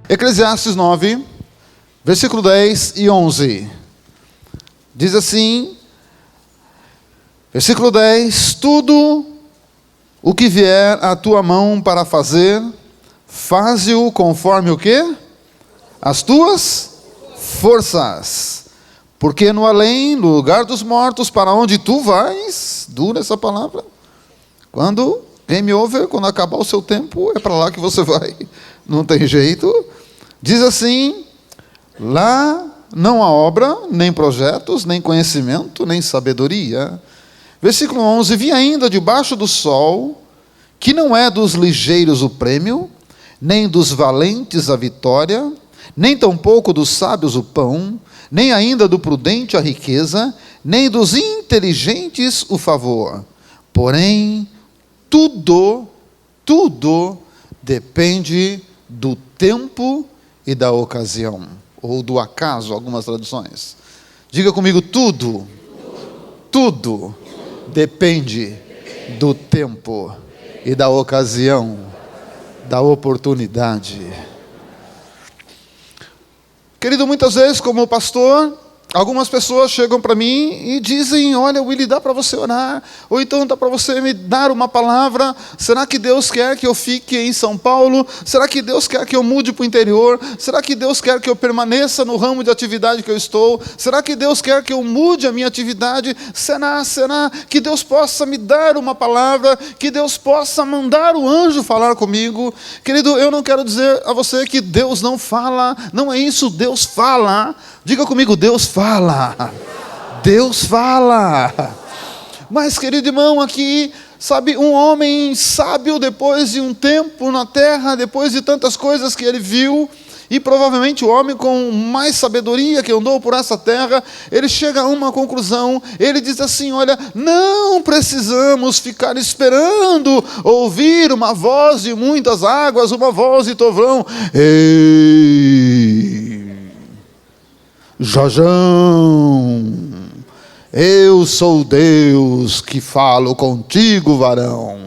Eclesiastes 9, versículo 10 e 11. Diz assim, versículo 10: tudo o que vier à tua mão para fazer, faze-o conforme o quê? As tuas forças. Porque no além, no lugar dos mortos, para onde tu vais, dura essa palavra. Quando game over, quando acabar o seu tempo, é para lá que você vai. Não tem jeito. Diz assim, lá não há obra, nem projetos, nem conhecimento, nem sabedoria. Versículo 11, vi ainda debaixo do sol, que não é dos ligeiros o prêmio, nem dos valentes a vitória, nem tampouco dos sábios o pão, nem ainda do prudente a riqueza, nem dos inteligentes o favor. Porém, tudo depende do tempo e da ocasião, ou do acaso, algumas traduções. Diga comigo, tudo depende do tempo e da ocasião, da oportunidade. Querido, muitas vezes, como pastor, algumas pessoas chegam para mim e dizem, olha, Willy, dá para você orar? Ou então dá para você me dar uma palavra? Será que Deus quer que eu fique em São Paulo? Será que Deus quer que eu mude para o interior? Será que Deus quer que eu permaneça no ramo de atividade que eu estou? Será que Deus quer que eu mude a minha atividade? Será que Deus possa me dar uma palavra? Que Deus possa mandar o anjo falar comigo? Querido, eu não quero dizer a você que Deus não fala. Não é isso, Deus fala. Diga comigo, Deus fala. Deus fala. Mas, querido irmão, aqui, sabe, um homem sábio, depois de um tempo na terra, depois de tantas coisas que ele viu, e provavelmente o homem com mais sabedoria que andou por essa terra, ele chega a uma conclusão, ele diz assim, olha, não precisamos ficar esperando ouvir uma voz de muitas águas, uma voz de trovão. Ei, Jojão, eu sou Deus que falo contigo, varão.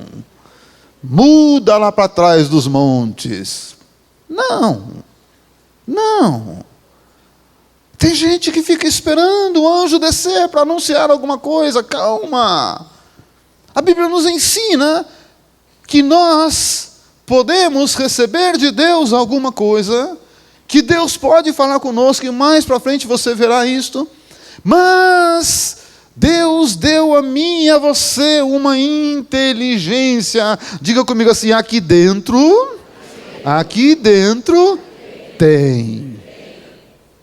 Muda lá para trás dos montes. Não. Tem gente que fica esperando o anjo descer para anunciar alguma coisa. Calma. A Bíblia nos ensina que nós podemos receber de Deus alguma coisa, que Deus pode falar conosco, e mais para frente você verá isto, mas Deus deu a mim e a você uma inteligência. Diga comigo assim, aqui dentro tem.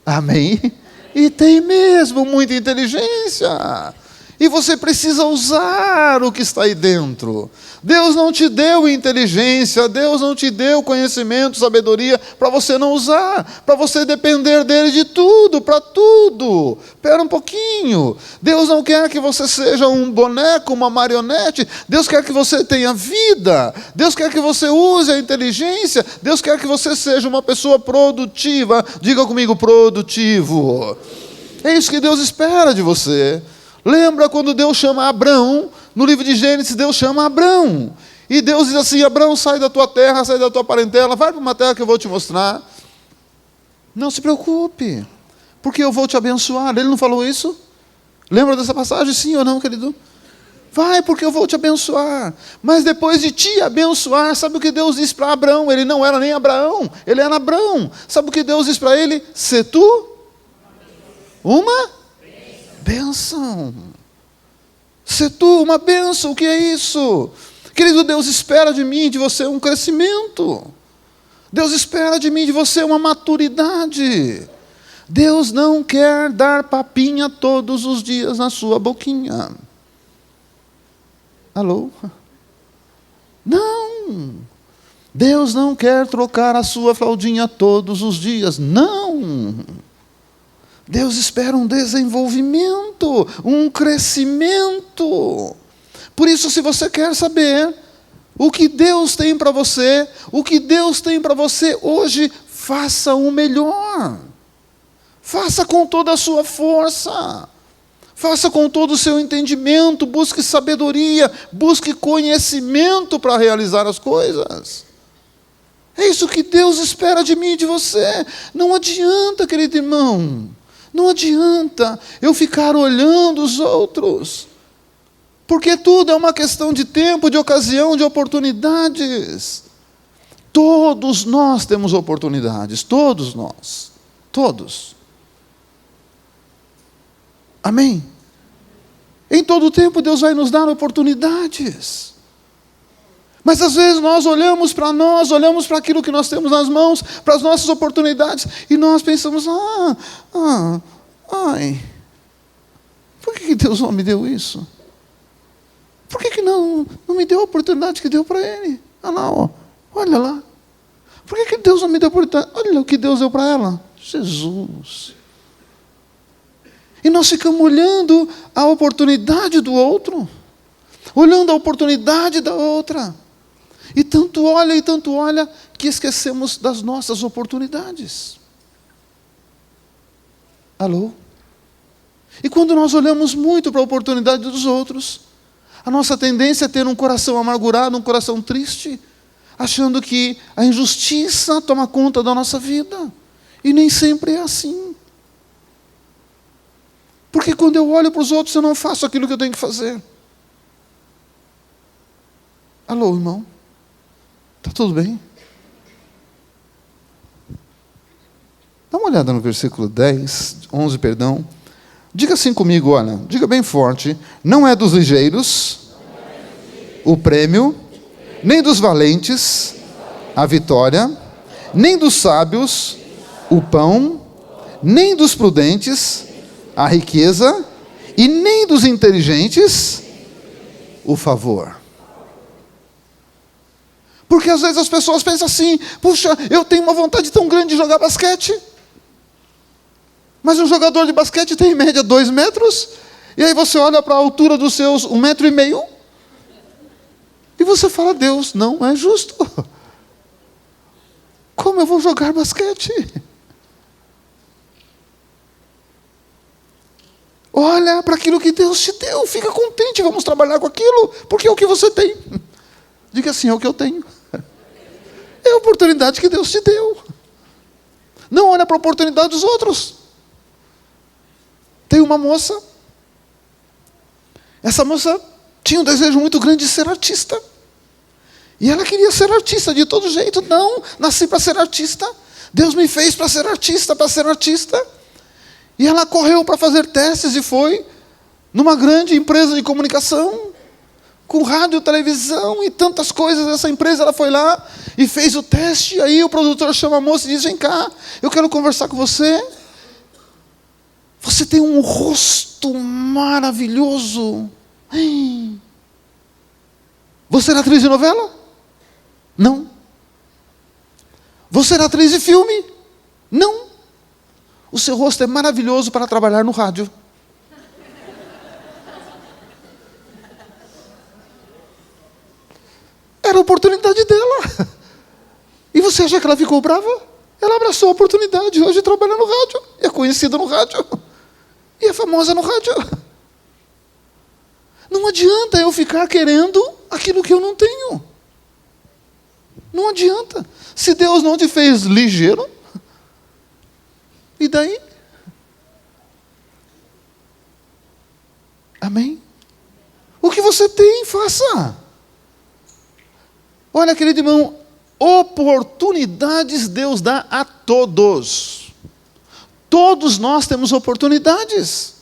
Amém? E tem mesmo muita inteligência. E você precisa usar o que está aí dentro. Deus não te deu inteligência, Deus não te deu conhecimento, sabedoria, para você não usar, para você depender dele de tudo, para tudo. Espera um pouquinho. Deus não quer que você seja um boneco, uma marionete. Deus quer que você tenha vida. Deus quer que você use a inteligência. Deus quer que você seja uma pessoa produtiva. Diga comigo, produtivo. É isso que Deus espera de você. Lembra quando Deus chama Abrão, no livro de Gênesis, Deus chama Abrão. E Deus diz assim, Abrão, sai da tua terra, sai da tua parentela, vai para uma terra que eu vou te mostrar. Não se preocupe, porque eu vou te abençoar. Ele não falou isso? Lembra dessa passagem? Sim ou não, querido? Vai, porque eu vou te abençoar. Mas depois de te abençoar, sabe o que Deus disse para Abrão? Ele não era nem Abraão, ele era Abrão. Sabe o que Deus disse para ele? Se tu uma bênção. Se tu uma bênção, o que é isso? Querido, Deus espera de mim e de você um crescimento. Deus espera de mim e de você uma maturidade. Deus não quer dar papinha todos os dias na sua boquinha. Alô? Não. Deus não quer trocar a sua fraldinha todos os dias. Não. Deus espera um desenvolvimento, um crescimento. Por isso, se você quer saber o que Deus tem para você, hoje, faça o melhor. Faça com toda a sua força. Faça com todo o seu entendimento, busque sabedoria, busque conhecimento para realizar as coisas. É É isso que Deus espera de mim e de você. Não adianta, querido irmão, não adianta eu ficar olhando os outros, porque tudo é uma questão de tempo, de ocasião, de oportunidades. Todos nós temos oportunidades, todos nós, todos. Amém? Em todo tempo Deus vai nos dar oportunidades. Mas às vezes nós olhamos para nós, olhamos para aquilo que nós temos nas mãos, para as nossas oportunidades, e nós pensamos, por que Deus não me deu isso? Por que não me deu a oportunidade que deu para ele? Olha lá, ó, olha lá. Por que Deus não me deu a oportunidade? Olha o que Deus deu para ela. Jesus. E nós ficamos olhando a oportunidade do outro, olhando a oportunidade da outra. E tanto olha, que esquecemos das nossas oportunidades. Alô? E quando nós olhamos muito para a oportunidade dos outros, a nossa tendência é ter um coração amargurado, um coração triste, achando que a injustiça toma conta da nossa vida. E nem sempre é assim. Porque quando eu olho para os outros, eu não faço aquilo que eu tenho que fazer. Alô, irmão? Está tudo bem? Dá uma olhada no versículo 11, perdão. Diga assim comigo, olha, diga bem forte. Não é dos ligeiros o prêmio, nem dos valentes a vitória, nem dos sábios o pão, nem dos prudentes a riqueza, e nem dos inteligentes o favor. Porque às vezes as pessoas pensam assim, puxa, eu tenho uma vontade tão grande de jogar basquete, mas um jogador de basquete tem em média 2 metros, e aí você olha para a altura dos seus 1,5 metro, e você fala, Deus, não é justo. Como eu vou jogar basquete? Olha para aquilo que Deus te deu, fica contente, vamos trabalhar com aquilo, porque é o que você tem. Diga assim, é o que eu tenho. É a oportunidade que Deus te deu. Não olha para a oportunidade dos outros. Tem uma moça, essa moça tinha um desejo muito grande de ser artista. E ela queria ser artista de todo jeito. Não, nasci para ser artista. Deus me fez para ser artista, para ser artista. E ela correu para fazer testes e foi numa grande empresa de comunicação, com rádio, televisão e tantas coisas. Essa empresa, ela foi lá e fez o teste. Aí o produtor chama a moça e diz, vem cá, eu quero conversar com você. Você tem um rosto maravilhoso. Você era atriz de novela? Não. Você era atriz de filme? Não. O seu rosto é maravilhoso para trabalhar no rádio. Era a oportunidade dela. E você acha que ela ficou brava? Ela abraçou a oportunidade. Hoje trabalha no rádio. É conhecida no rádio. E é famosa no rádio. Não adianta eu ficar querendo aquilo que eu não tenho. Não adianta. Se Deus não te fez ligeiro, e daí? Amém? O que você tem, faça. Olha, querido irmão, oportunidades Deus dá a todos. Todos nós temos oportunidades.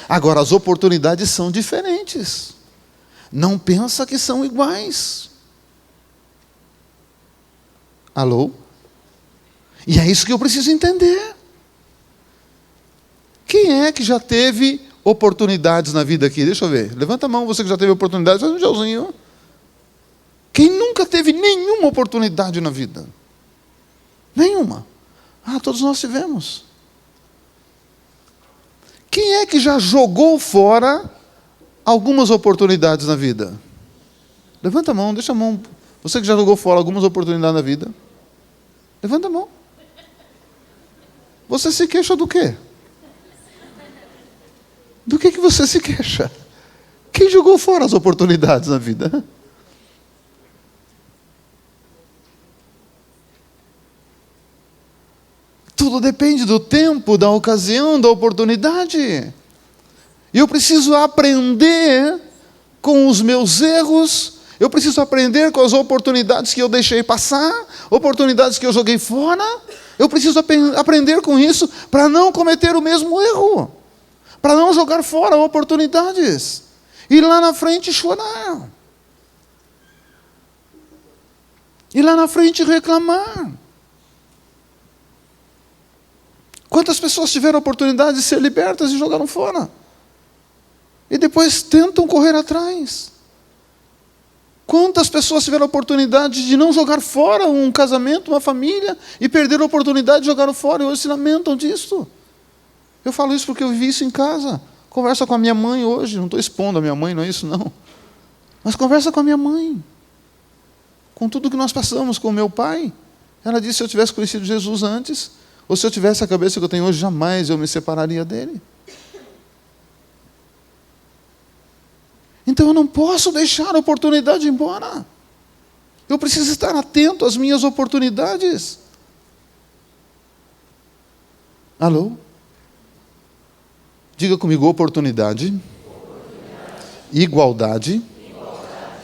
Agora, as oportunidades são diferentes. Não pensa que são iguais. Alô? E é isso que eu preciso entender. Quem é que já teve oportunidades na vida aqui? Deixa eu ver. Levanta a mão, você que já teve oportunidades. Faz um gelzinho. Quem nunca teve nenhuma oportunidade na vida? Nenhuma. Todos nós tivemos. Quem é que já jogou fora algumas oportunidades na vida? Levanta a mão, deixa a mão. Você que já jogou fora algumas oportunidades na vida? Levanta a mão. Você se queixa do quê? Do que você se queixa? Quem jogou fora as oportunidades na vida? Tudo depende do tempo, da ocasião, da oportunidade. E eu preciso aprender com os meus erros, eu preciso aprender com as oportunidades que eu deixei passar, oportunidades que eu joguei fora. Eu preciso aprender com isso para não cometer o mesmo erro, para não jogar fora oportunidades e lá na frente chorar, e lá na frente reclamar. Quantas pessoas tiveram a oportunidade de ser libertas e jogaram fora? E depois tentam correr atrás. Quantas pessoas tiveram a oportunidade de não jogar fora um casamento, uma família, e perderam a oportunidade de jogar fora e hoje se lamentam disso? Eu falo isso porque eu vivi isso em casa. Conversa com a minha mãe hoje, não estou expondo a minha mãe, não é isso não. Mas conversa com a minha mãe. Com tudo que nós passamos com o meu pai. Ela disse, se eu tivesse conhecido Jesus antes, ou se eu tivesse a cabeça que eu tenho hoje, jamais eu me separaria dele. Então eu não posso deixar a oportunidade ir embora. Eu preciso estar atento às minhas oportunidades. Alô? Diga comigo, oportunidade, igualdade,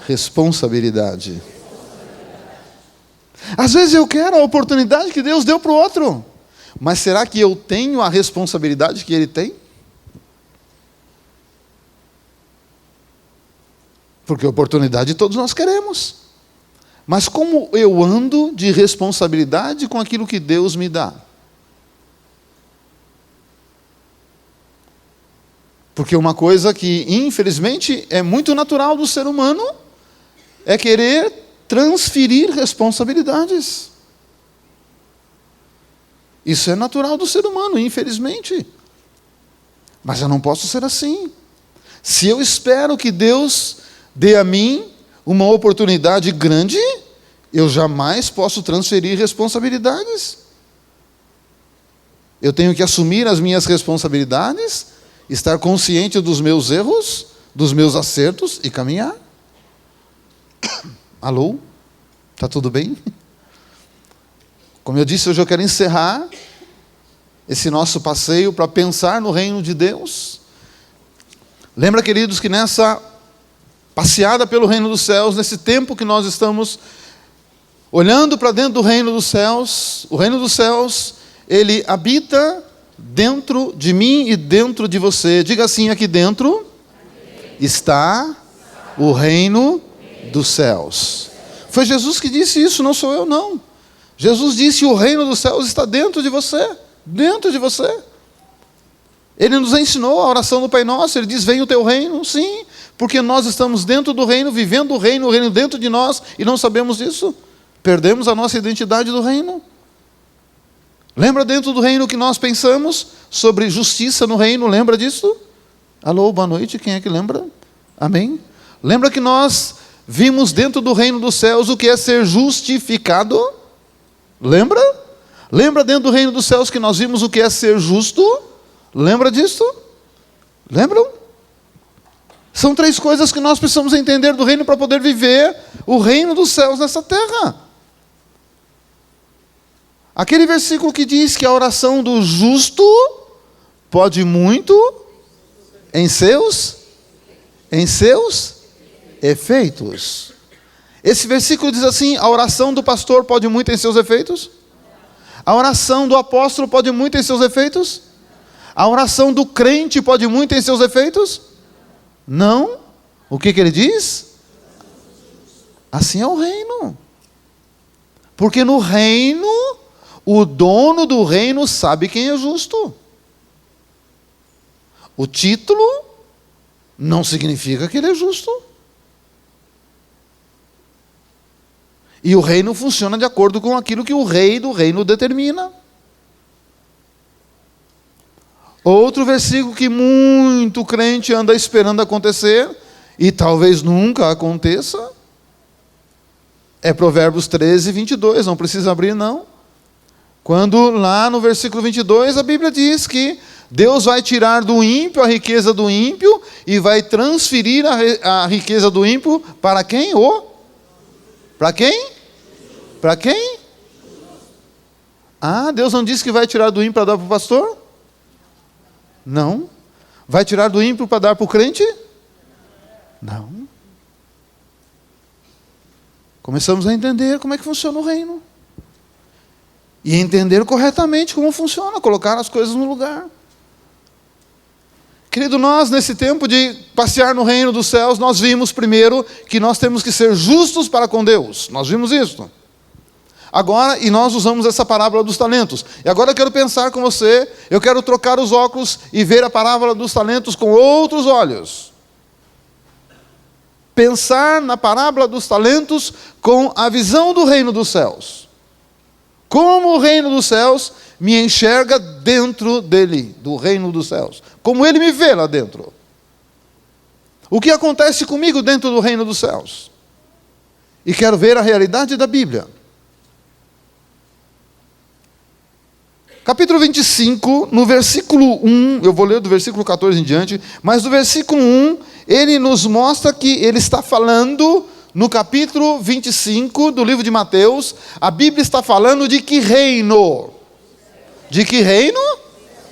responsabilidade. Às vezes eu quero a oportunidade que Deus deu para o outro, mas será que eu tenho a responsabilidade que Ele tem? Porque oportunidade todos nós queremos. Mas como eu ando de responsabilidade com aquilo que Deus me dá? Porque uma coisa que, infelizmente, é muito natural do ser humano é querer transferir responsabilidades. Isso é natural do ser humano, infelizmente. Mas eu não posso ser assim. Se eu espero que Deus dê a mim uma oportunidade grande, eu jamais posso transferir responsabilidades. Eu tenho que assumir as minhas responsabilidades, estar consciente dos meus erros, dos meus acertos e caminhar. Alô? Está tudo bem? Como eu disse, hoje eu quero encerrar esse nosso passeio para pensar no reino de Deus. Lembra, queridos, que nessa passeada pelo reino dos céus, nesse tempo que nós estamos olhando para dentro do reino dos céus, o reino dos céus, ele habita dentro de mim e dentro de você. Diga assim, aqui dentro está o reino dos céus. Foi Jesus que disse isso, não sou eu não. Jesus disse, o reino dos céus está dentro de você, dentro de você. Ele nos ensinou a oração do Pai Nosso, ele diz, venha o teu reino, sim, porque nós estamos dentro do reino, vivendo o reino dentro de nós, e não sabemos disso. Perdemos a nossa identidade do reino. Lembra dentro do reino que nós pensamos sobre justiça no reino, lembra disso? Alô, boa noite, quem é que lembra? Amém? Lembra que nós vimos dentro do reino dos céus o que é ser justificado? Lembra? Lembra dentro do reino dos céus que nós vimos o que é ser justo? Lembra disso? Lembram? São 3 coisas que nós precisamos entender do reino para poder viver o reino dos céus nessa terra. Aquele versículo que diz que a oração do justo pode muito em seus efeitos. Esse versículo diz assim, a oração do pastor pode muito em seus efeitos? A oração do apóstolo pode muito em seus efeitos? A oração do crente pode muito em seus efeitos? Não. O que ele diz? Assim é o reino. Porque no reino, o dono do reino sabe quem é justo. O título não significa que ele é justo. E o reino funciona de acordo com aquilo que o rei do reino determina. Outro versículo que muito crente anda esperando acontecer, e talvez nunca aconteça, é Provérbios 13, 22, não precisa abrir não. Quando lá no versículo 22 a Bíblia diz que Deus vai tirar do ímpio a riqueza do ímpio e vai transferir a riqueza do ímpio para quem? Para quem? Para quem? Ah, Deus não disse que vai tirar do ímpio para dar para o pastor? Não. Vai tirar do ímpio para dar para o crente? Não. Começamos a entender como é que funciona o reino. E entender corretamente como funciona, colocar as coisas no lugar. Querido, nós nesse tempo de passear no reino dos céus, nós vimos primeiro que nós temos que ser justos para com Deus. Nós vimos isso. Agora, e nós usamos essa parábola dos talentos. E agora eu quero pensar com você, eu quero trocar os óculos e ver a parábola dos talentos com outros olhos. Pensar na parábola dos talentos com a visão do reino dos céus. Como o reino dos céus me enxerga dentro dele, do reino dos céus. Como ele me vê lá dentro. O que acontece comigo dentro do reino dos céus? E quero ver a realidade da Bíblia. Capítulo 25, no versículo 1, eu vou ler do versículo 14 em diante, mas do versículo 1, ele nos mostra que ele está falando, no capítulo 25 do livro de Mateus, a Bíblia está falando de que reino? De que reino?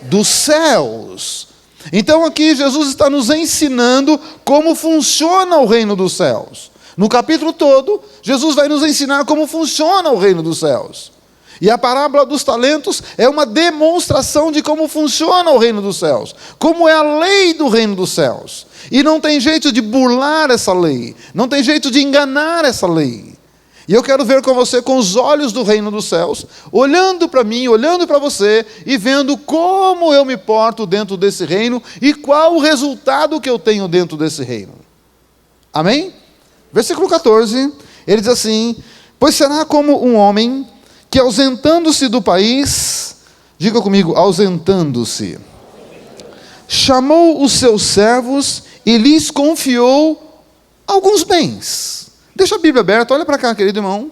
Dos céus. Então aqui Jesus está nos ensinando como funciona o reino dos céus. No capítulo todo, Jesus vai nos ensinar como funciona o reino dos céus. E a parábola dos talentos é uma demonstração de como funciona o reino dos céus. Como é a lei do reino dos céus. E não tem jeito de burlar essa lei. Não tem jeito de enganar essa lei. E eu quero ver com você com os olhos do reino dos céus, olhando para mim, olhando para você, e vendo como eu me porto dentro desse reino, e qual o resultado que eu tenho dentro desse reino. Amém? Versículo 14, ele diz assim: pois será como um homem que ausentando-se do país, diga comigo, ausentando-se, chamou os seus servos e lhes confiou alguns bens. Deixa a Bíblia aberta, olha para cá, querido irmão.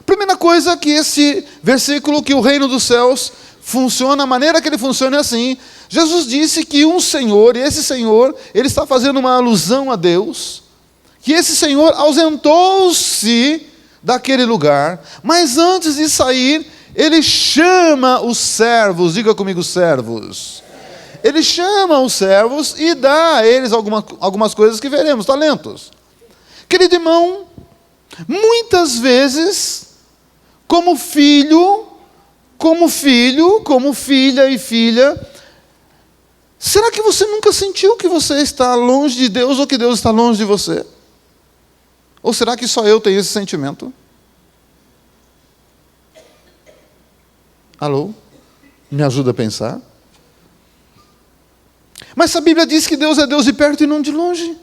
Primeira coisa que esse versículo, que o reino dos céus funciona, a maneira que ele funciona é assim. Jesus disse que um Senhor, e esse Senhor, ele está fazendo uma alusão a Deus, que esse Senhor ausentou-se daquele lugar, mas antes de sair, ele chama os servos, diga comigo, servos. Ele chama os servos e dá a eles algumas coisas que veremos, talentos. Querido irmão, muitas vezes, como filho, como filha e filha, será que você nunca sentiu que você está longe de Deus ou que Deus está longe de você? Ou será que só eu tenho esse sentimento? Alô? Me ajuda a pensar? Mas a Bíblia diz que Deus é Deus de perto e não de longe.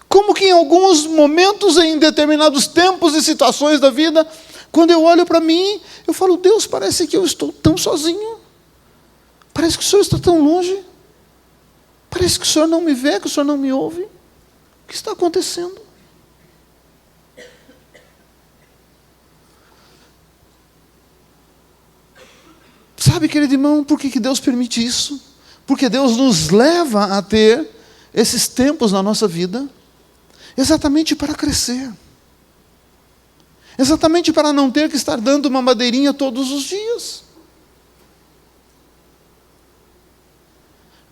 Como que em alguns momentos, em determinados tempos e situações da vida, quando eu olho para mim, eu falo, Deus, parece que eu estou tão sozinho. Parece que o Senhor está tão longe. Parece que o Senhor não me vê, que o Senhor não me ouve. O que está acontecendo? Sabe, querido irmão, por que Deus permite isso? Porque Deus nos leva a ter esses tempos na nossa vida, exatamente para crescer. Exatamente para não ter que estar dando uma madeirinha todos os dias.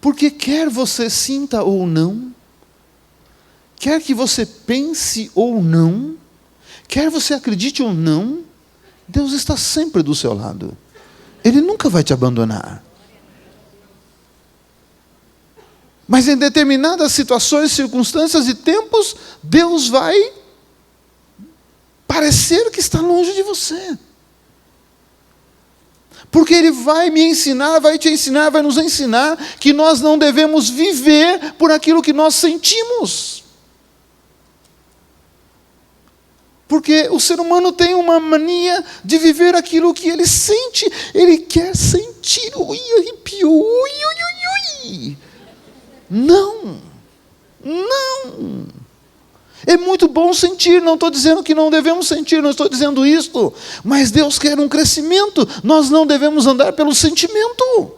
Porque quer você sinta ou não, quer que você pense ou não, quer você acredite ou não, Deus está sempre do seu lado. Ele nunca vai te abandonar. Mas em determinadas situações, circunstâncias e tempos, Deus vai parecer que está longe de você. Porque Ele vai me ensinar, vai te ensinar, vai nos ensinar que nós não devemos viver por aquilo que nós sentimos. Porque o ser humano tem uma mania de viver aquilo que ele sente. Ele quer sentir. Ui, arrepiou. Ui, ui, ui, ui. Não. Não. É muito bom sentir. Não estou dizendo que não devemos sentir. Não estou dizendo isto. Mas Deus quer um crescimento. Nós não devemos andar pelo sentimento.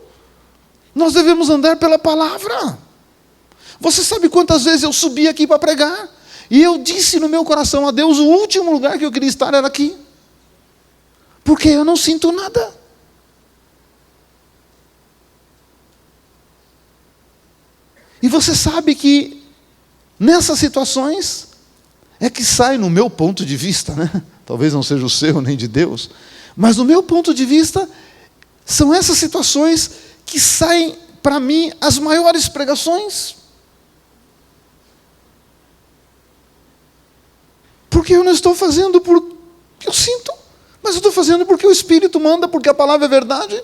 Nós devemos andar pela palavra. Você sabe quantas vezes eu subi aqui para pregar? E eu disse no meu coração a Deus, o último lugar que eu queria estar era aqui. Porque eu não sinto nada. E você sabe que nessas situações é que sai, no meu ponto de vista, né? Talvez não seja o seu nem de Deus, mas no meu ponto de vista, são essas situações que saem para mim as maiores pregações. Porque eu não estou fazendo porque eu sinto, mas eu estou fazendo porque o Espírito manda, porque a palavra é verdade.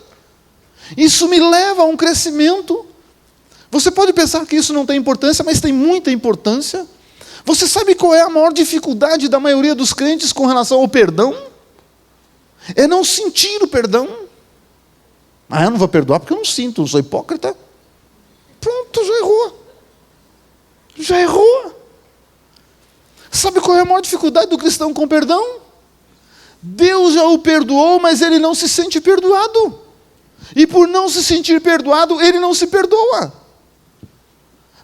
Isso me leva a um crescimento. Você pode pensar que isso não tem importância, mas tem muita importância. Você sabe qual é a maior dificuldade da maioria dos crentes com relação ao perdão? É não sentir o perdão. Ah, eu não vou perdoar porque eu não sinto, eu sou hipócrita. Pronto, já errou. Já errou. Sabe qual é a maior dificuldade do cristão com o perdão? Deus já o perdoou, mas ele não se sente perdoado. E por não se sentir perdoado, ele não se perdoa.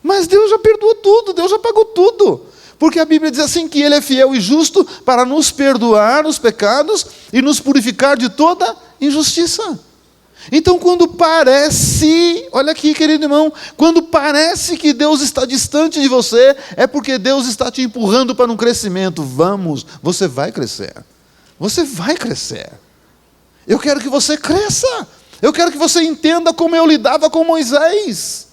Mas Deus já perdoou tudo, Deus já pagou tudo. Porque a Bíblia diz assim que Ele é fiel e justo para nos perdoar os pecados e nos purificar de toda injustiça. Então quando parece, olha aqui querido irmão, quando parece que Deus está distante de você, é porque Deus está te empurrando para um crescimento. Vamos, você vai crescer. Você vai crescer. Eu quero que você cresça. Eu quero que você entenda como eu lidava com Moisés.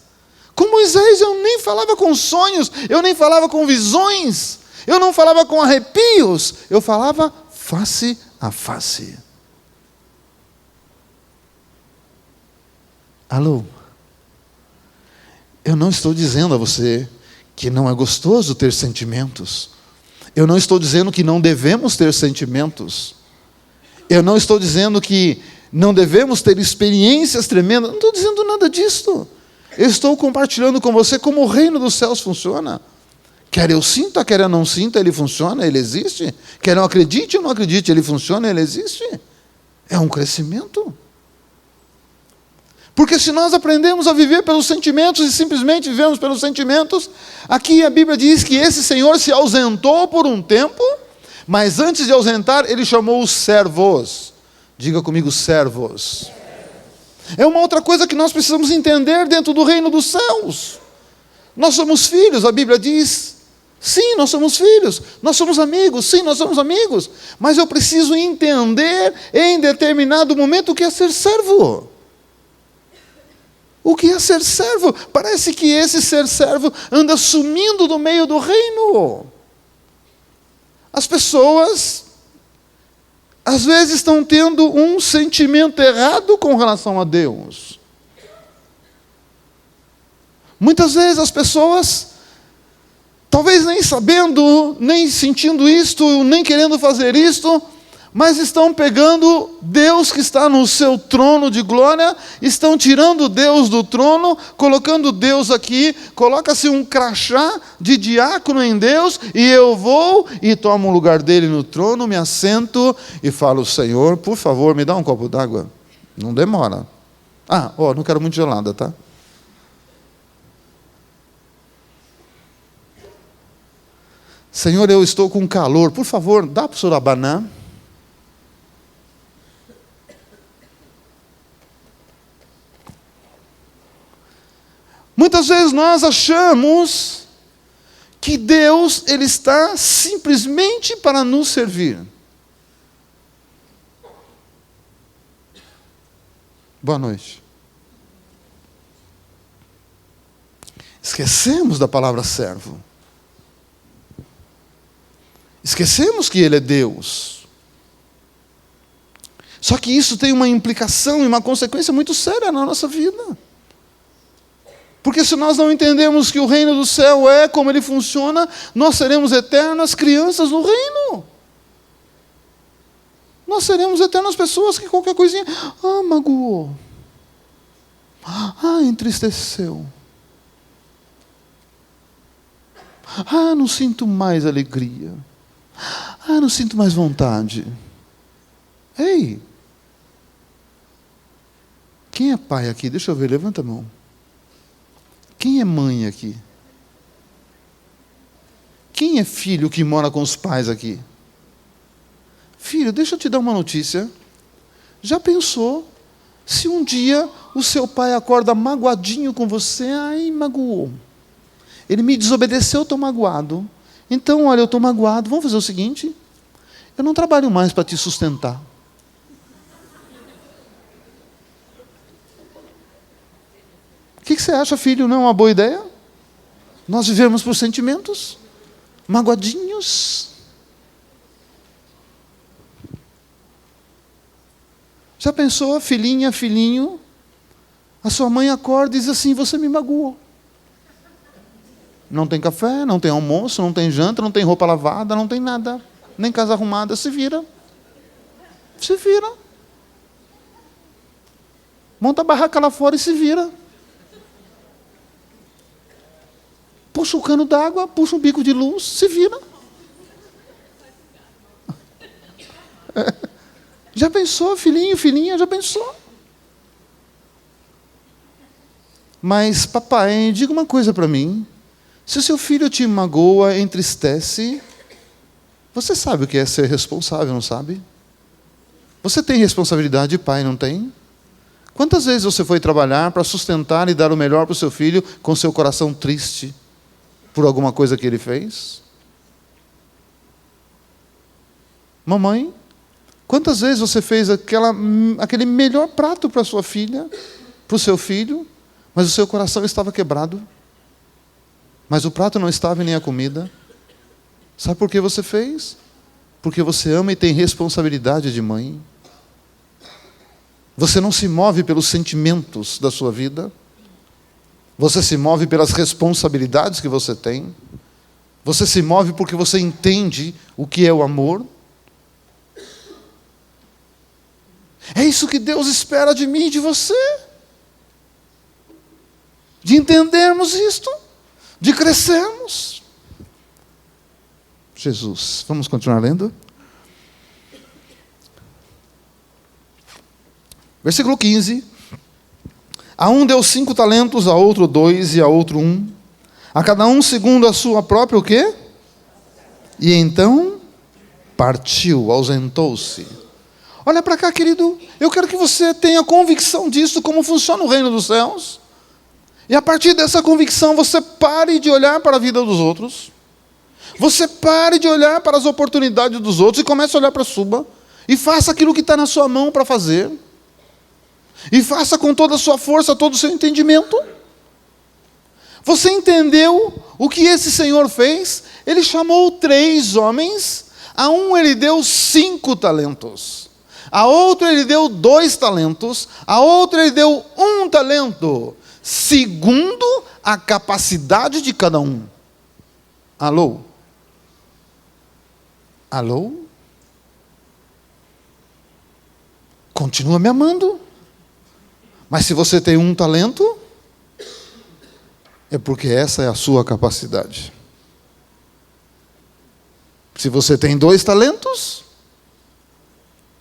Com Moisés eu nem falava com sonhos, eu nem falava com visões, eu não falava com arrepios, eu falava face a face. Alô? Eu não estou dizendo a você que não é gostoso ter sentimentos. Eu não estou dizendo que não devemos ter sentimentos. Eu não estou dizendo que não devemos ter experiências tremendas. Não estou dizendo nada disso. Eu estou compartilhando com você como o reino dos céus funciona. Quer eu sinta, quer eu não sinta, ele funciona, ele existe. Quer eu acredite ou não acredite, ele funciona, ele existe. É um crescimento. Porque se nós aprendemos a viver pelos sentimentos e simplesmente vivemos pelos sentimentos, aqui a Bíblia diz que esse Senhor se ausentou por um tempo, mas antes de ausentar, ele chamou os servos. Diga comigo, servos. É uma outra coisa que nós precisamos entender dentro do reino dos céus. Nós somos filhos, a Bíblia diz. Sim, nós somos filhos. Nós somos amigos, sim, nós somos amigos. Mas eu preciso entender em determinado momento o que é ser servo. O que é ser servo? Parece que esse ser servo anda sumindo do meio do reino. As pessoas às vezes estão tendo um sentimento errado com relação a Deus. Muitas vezes as pessoas, talvez nem sabendo, nem sentindo isto, nem querendo fazer isto, mas estão pegando Deus que está no seu trono de glória, estão tirando Deus do trono, colocando Deus aqui, coloca-se um crachá de diácono em Deus, e eu vou e tomo o lugar dele no trono, me assento e falo, Senhor, por favor, me dá um copo d'água. Não demora. Não quero muito gelada, tá? Senhor, eu estou com calor, por favor, dá para o senhor abanar. Muitas vezes nós achamos que Deus, Ele está simplesmente para nos servir. Boa noite. Esquecemos da palavra servo. Esquecemos que Ele é Deus. Só que isso tem uma implicação e uma consequência muito séria na nossa vida. Porque se nós não entendemos que o reino do céu é como ele funciona, nós seremos eternas crianças no reino. Nós seremos eternas pessoas que qualquer coisinha, magoou. Entristeceu. Não sinto mais alegria. Não sinto mais vontade. Ei! Quem é pai aqui? Deixa eu ver, levanta a mão. Quem é mãe aqui? Quem é filho que mora com os pais aqui? Filho, deixa eu te dar uma notícia. Já pensou se um dia o seu pai acorda magoadinho com você? Magoou. Ele me desobedeceu, estou magoado. Então, olha, eu estou magoado, vamos fazer o seguinte, eu não trabalho mais para te sustentar. O que você acha, filho? Não é uma boa ideia? Nós vivemos por sentimentos, magoadinhos. Já pensou, filhinha, filhinho? A sua mãe acorda e diz assim, você me magoou. Não tem café, não tem almoço, não tem janta, não tem roupa lavada, não tem nada. Nem casa arrumada, se vira. Se vira. Monta a barraca lá fora e se vira. Puxa o cano d'água, puxa um bico de luz, se vira. Já pensou, filhinho, filhinha, já pensou? Mas, papai, diga uma coisa para mim. Se o seu filho te magoa, entristece, você sabe o que é ser responsável, não sabe? Você tem responsabilidade de pai, não tem? Quantas vezes você foi trabalhar para sustentar e dar o melhor para o seu filho com seu coração triste por alguma coisa que ele fez? Mamãe, quantas vezes você fez aquele melhor prato para sua filha, para o seu filho, mas o seu coração estava quebrado? Mas o prato não estava e nem a comida. Sabe por que você fez? Porque você ama e tem responsabilidade de mãe. Você não se move pelos sentimentos da sua vida. Você se move pelas responsabilidades que você tem. Você se move porque você entende o que é o amor. É isso que Deus espera de mim e de você. De entendermos isto. De crescermos. Jesus. Vamos continuar lendo? Versículo 15. A um deu 5 talentos, a outro 2 e a outro 1. A cada um segundo a sua própria o quê? E então partiu, ausentou-se. Olha para cá, querido. Eu quero que você tenha convicção disso, como funciona o reino dos céus. E a partir dessa convicção, você pare de olhar para a vida dos outros. Você pare de olhar para as oportunidades dos outros e comece a olhar para a sua. E faça aquilo que está na sua mão para fazer. E faça com toda a sua força, todo o seu entendimento. Você entendeu o que esse Senhor fez? Ele chamou 3 homens. A um ele deu 5 talentos. A outro ele deu 2 talentos. A outro ele deu 1 talento. Segundo a capacidade de cada um. Alô? Alô? Continua me amando. Mas se você tem 1 talento, é porque essa é a sua capacidade. Se você tem 2 talentos,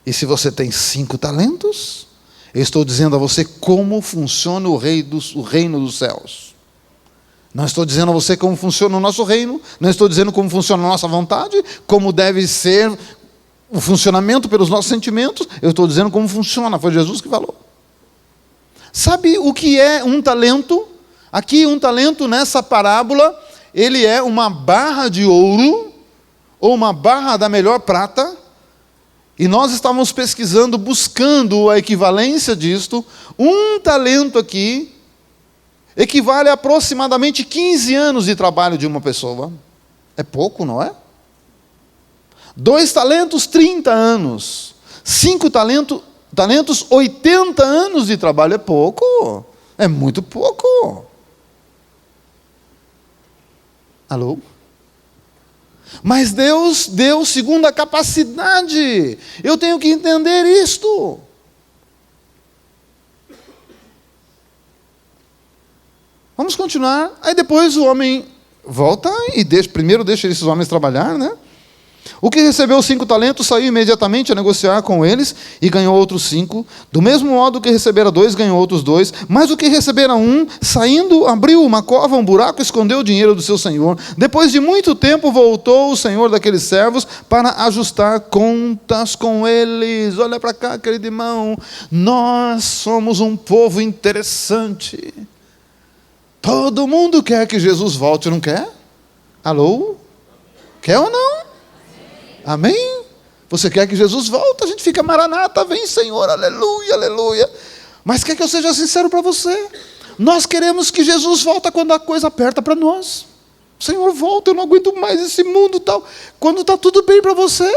e se você tem 5 talentos, eu estou dizendo a você como funciona o reino dos céus. Não estou dizendo a você como funciona o nosso reino, não estou dizendo como funciona a nossa vontade, como deve ser o funcionamento pelos nossos sentimentos, eu estou dizendo como funciona, foi Jesus que falou. Sabe o que é 1 talento? Aqui 1 talento nessa parábola, ele é uma barra de ouro, ou uma barra da melhor prata, e nós estávamos pesquisando, buscando a equivalência disto. 1 talento aqui equivale a aproximadamente 15 anos de trabalho de uma pessoa. É pouco, não é? 2 talentos, 30 anos. 5 talentos, 80 anos de trabalho. É pouco? É muito pouco. Alô? Mas Deus deu segundo a capacidade. Eu tenho que entender isto. Vamos continuar. Aí depois o homem volta e primeiro deixa esses homens trabalhar, né? O que recebeu 5 talentos saiu imediatamente a negociar com eles e ganhou outros 5. Do mesmo modo que recebera 2, ganhou outros 2. Mas o que recebera 1, saindo, abriu uma cova, um buraco, escondeu o dinheiro do seu senhor. Depois de muito tempo voltou o senhor daqueles servos para ajustar contas com eles. Olha para cá, querido irmão. Nós somos um povo interessante. Todo mundo quer que Jesus volte, não quer? Alô? Quer ou não? Amém? Você quer que Jesus volte? A gente fica maranata, vem Senhor, aleluia, aleluia. Mas quer que eu seja sincero para você? Nós queremos que Jesus volte quando a coisa aperta para nós. Senhor, volta, eu não aguento mais esse mundo e tal. Quando está tudo bem para você,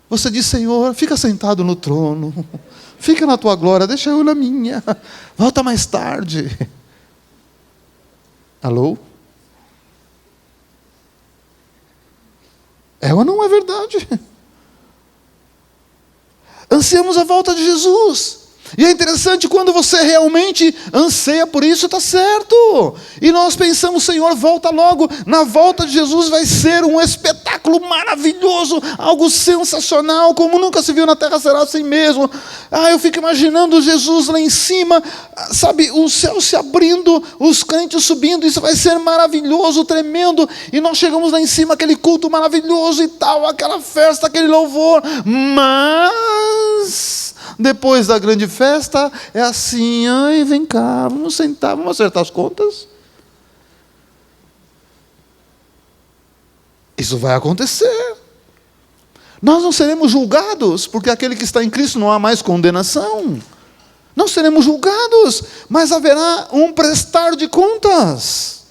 você diz, Senhor, fica sentado no trono, fica na tua glória, deixa eu na minha, volta mais tarde. Alô? É ou não é verdade? Ansiamos a volta de Jesus. E é interessante, quando você realmente anseia por isso, está certo. E nós pensamos, Senhor, volta logo. Na volta de Jesus vai ser um espetáculo maravilhoso, algo sensacional, como nunca se viu na terra será assim mesmo. Eu fico imaginando Jesus lá em cima, sabe, o céu se abrindo, os crentes subindo, isso vai ser maravilhoso, tremendo. E nós chegamos lá em cima, aquele culto maravilhoso e tal, aquela festa, aquele louvor. Mas depois da grande festa, é assim, ai, vem cá, vamos sentar, vamos acertar as contas. Isso vai acontecer. Nós não seremos julgados, porque aquele que está em Cristo não há mais condenação. Não seremos julgados, mas haverá um prestar de contas.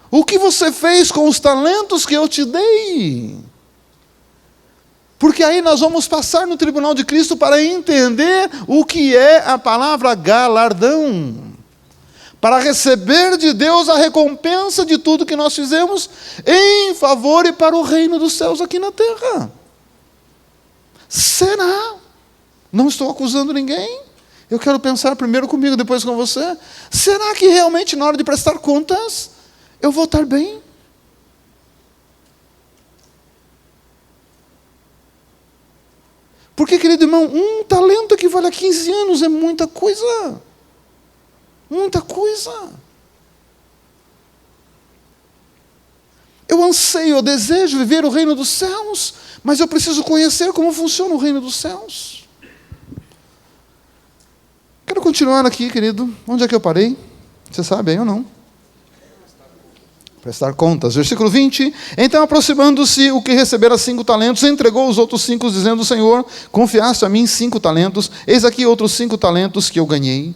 O que você fez com os talentos que eu te dei? Porque aí nós vamos passar no tribunal de Cristo para entender o que é a palavra galardão. Para receber de Deus a recompensa de tudo que nós fizemos em favor e para o reino dos céus aqui na terra. Será? Não estou acusando ninguém. Eu quero pensar primeiro comigo, depois com você. Será que realmente na hora de prestar contas, eu vou estar bem? Porque, querido irmão, um talento equivale a 15 anos, é muita coisa. Muita coisa. Eu anseio, eu desejo viver o reino dos céus, mas eu preciso conhecer como funciona o reino dos céus. Quero continuar aqui, querido. Onde é que eu parei? Você sabe aí ou não? Prestar contas. Versículo 20. Então, aproximando-se o que recebera 5 talentos, entregou os outros 5, dizendo, Senhor, confiaste a mim 5 talentos, eis aqui outros 5 talentos que eu ganhei.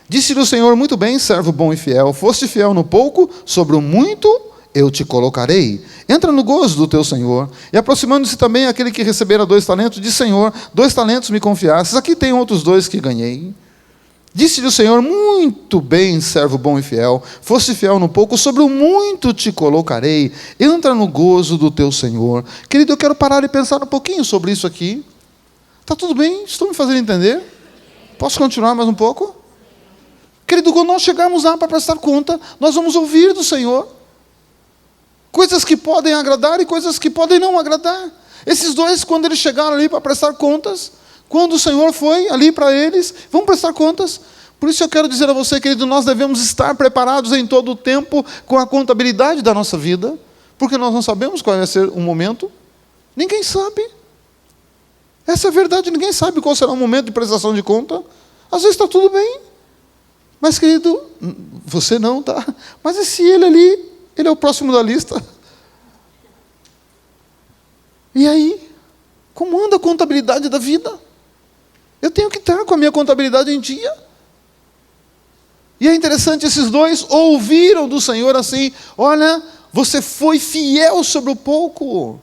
Disse-lhe o Senhor, muito bem, servo bom e fiel, foste fiel no pouco, sobre o muito eu te colocarei. Entra no gozo do teu Senhor. E aproximando-se também aquele que recebera 2 talentos, disse, Senhor, 2 talentos me confiastes, aqui tem outros 2 que ganhei. Disse-lhe o Senhor, muito bem, servo bom e fiel, foste fiel no pouco, sobre o muito te colocarei, entra no gozo do teu Senhor. Querido, eu quero parar e pensar um pouquinho sobre isso aqui. Está tudo bem? Estou me fazendo entender? Posso continuar mais um pouco? Querido, quando nós chegarmos lá para prestar conta, nós vamos ouvir do Senhor coisas que podem agradar e coisas que podem não agradar. Esses 2, quando eles chegaram ali para prestar contas, quando o Senhor foi ali para eles, vão prestar contas. Por isso eu quero dizer a você, querido, nós devemos estar preparados em todo o tempo com a contabilidade da nossa vida, porque nós não sabemos qual vai ser o momento. Ninguém sabe. Essa é a verdade, ninguém sabe qual será o momento de prestação de conta. Às vezes está tudo bem. Mas, querido, você não, tá? Mas esse ele ali, ele é o próximo da lista. E aí? Como anda a contabilidade da vida? Eu tenho que estar com a minha contabilidade em dia. E é interessante, esses 2 ouviram do Senhor assim, olha, você foi fiel sobre o pouco.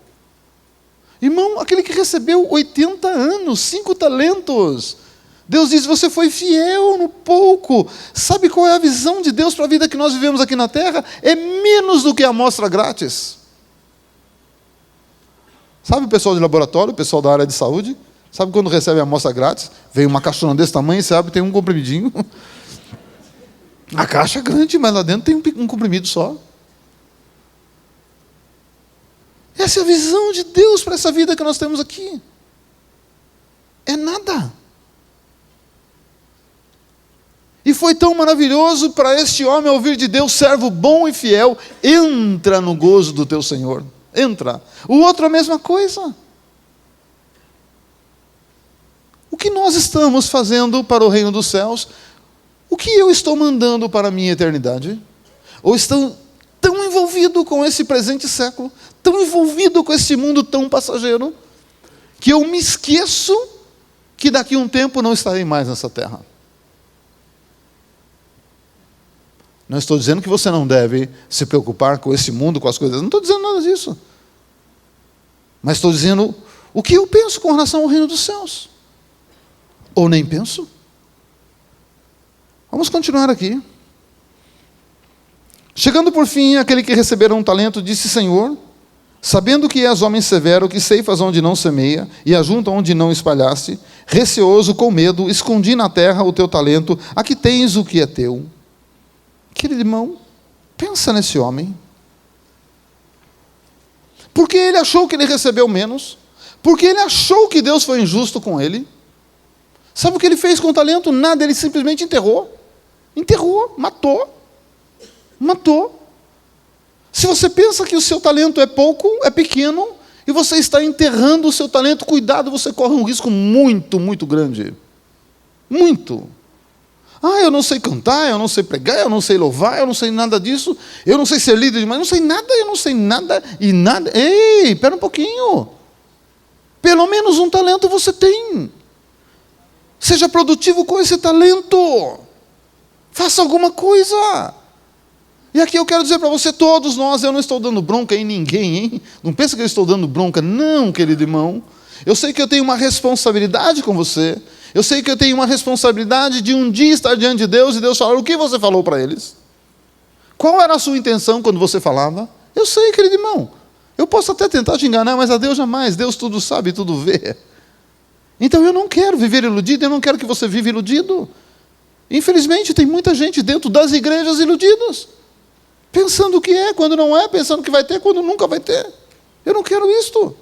Irmão, aquele que recebeu 80 anos, 5 talentos, Deus diz, você foi fiel no pouco. Sabe qual é a visão de Deus para a vida que nós vivemos aqui na terra? É menos do que a amostra grátis. Sabe o pessoal de laboratório, o pessoal da área de saúde? Sabe quando recebe a amostra grátis? Vem uma caixona desse tamanho, você abre e tem um comprimidinho. A caixa é grande, mas lá dentro tem um comprimido só. Essa é a visão de Deus para essa vida que nós temos aqui. É nada. E foi tão maravilhoso para este homem ouvir de Deus, servo bom e fiel, entra no gozo do teu Senhor. Entra. O outro a mesma coisa. O que nós estamos fazendo para o reino dos céus? O que eu estou mandando para a minha eternidade? Ou estou tão envolvido com esse presente século, tão envolvido com esse mundo tão passageiro, que eu me esqueço que daqui a um tempo não estarei mais nessa terra? Não estou dizendo que você não deve se preocupar com esse mundo, com as coisas. Não estou dizendo nada disso. Mas estou dizendo o que eu penso com relação ao reino dos céus. Ou nem penso. Vamos continuar aqui. Chegando por fim, aquele que recebera um talento disse: Senhor, sabendo que és homem severo, que ceifas onde não semeia, e ajunta onde não espalhaste, receoso, com medo, escondi na terra o teu talento, aqui tens o que é teu. Querido irmão, pensa nesse homem. Porque ele achou que ele recebeu menos, porque ele achou que Deus foi injusto com ele. Sabe o que ele fez com o talento? Nada, ele simplesmente enterrou. Enterrou, matou. Se você pensa que o seu talento é pouco, é pequeno, e você está enterrando o seu talento, cuidado, você corre um risco muito, muito grande. Muito. Eu não sei cantar, eu não sei pregar, eu não sei louvar, eu não sei nada disso, eu não sei ser líder, mas eu não sei nada e nada. Ei, espera um pouquinho. Pelo menos um talento você tem. Seja produtivo com esse talento. Faça alguma coisa. E aqui eu quero dizer para você, todos nós, eu não estou dando bronca em ninguém, hein? Não pensa que eu estou dando bronca, não, querido irmão. Eu sei que eu tenho uma responsabilidade com você. Eu sei que eu tenho uma responsabilidade de um dia estar diante de Deus e Deus falar o que você falou para eles. Qual era a sua intenção quando você falava? Eu sei, querido irmão. Eu posso até tentar te enganar, mas a Deus jamais. Deus tudo sabe, tudo vê. Então eu não quero viver iludido, eu não quero que você viva iludido. Infelizmente tem muita gente dentro das igrejas iludidos. Pensando que é, quando não é, pensando que vai ter, quando nunca vai ter. Eu não quero isto.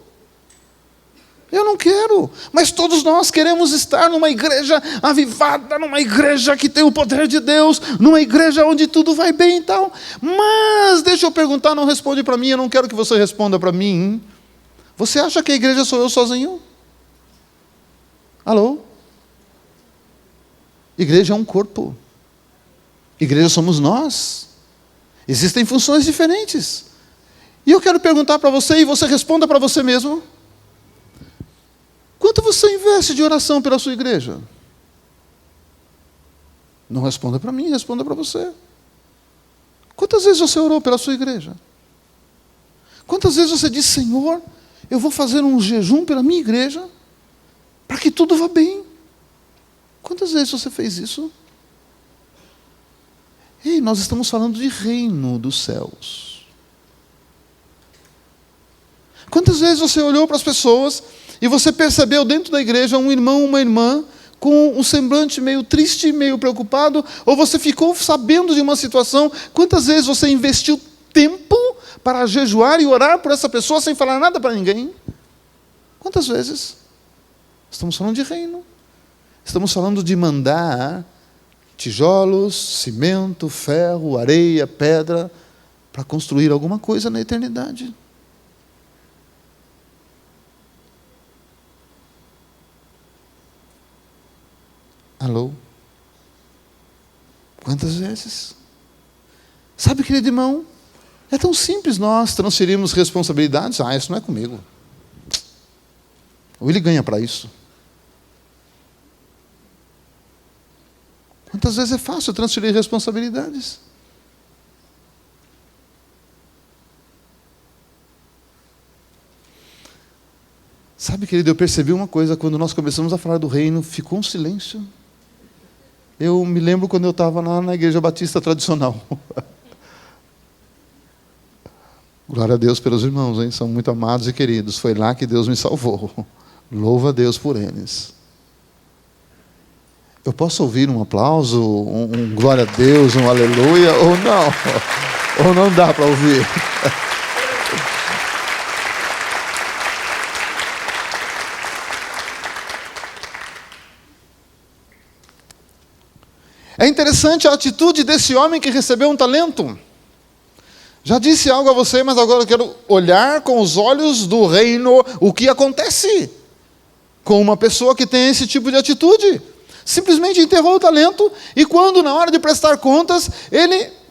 Eu não quero. Mas todos nós queremos estar numa igreja avivada, numa igreja que tem o poder de Deus, numa igreja onde tudo vai bem e tal. Mas, deixa eu perguntar, não responde para mim, eu não quero que você responda para mim. Você acha que a igreja sou eu sozinho? Alô? Igreja é um corpo. Igreja somos nós. Existem funções diferentes. E eu quero perguntar para você, e você responda para você mesmo. Quanto você investe de oração pela sua igreja? Não responda para mim, responda para você. Quantas vezes você orou pela sua igreja? Quantas vezes você disse: Senhor, eu vou fazer um jejum pela minha igreja, para que tudo vá bem? Quantas vezes você fez isso? Ei, nós estamos falando de reino dos céus. Quantas vezes você olhou para as pessoas e você percebeu dentro da igreja um irmão, uma irmã, com um semblante meio triste, meio preocupado, ou você ficou sabendo de uma situação? Quantas vezes você investiu tempo para jejuar e orar por essa pessoa sem falar nada para ninguém? Quantas vezes? Estamos falando de reino. Estamos falando de mandar tijolos, cimento, ferro, areia, pedra, para construir alguma coisa na eternidade. Alô? Quantas vezes? Sabe, querido irmão, é tão simples nós transferirmos responsabilidades. Isso não é comigo. Ou ele ganha para isso. Quantas vezes é fácil transferir responsabilidades? Sabe, querido, eu percebi uma coisa, quando nós começamos a falar do reino, ficou um silêncio. Eu me lembro quando eu estava na igreja batista tradicional. Glória a Deus pelos irmãos, hein? São muito amados e queridos. Foi lá que Deus me salvou. Louva a Deus por eles. Eu posso ouvir um aplauso, um glória a Deus, um aleluia, ou não? Ou não dá para ouvir? É interessante a atitude desse homem que recebeu um talento. Já disse algo a você, mas agora eu quero olhar com os olhos do reino o que acontece com uma pessoa que tem esse tipo de atitude. Simplesmente enterrou o talento, e quando na hora de prestar contas,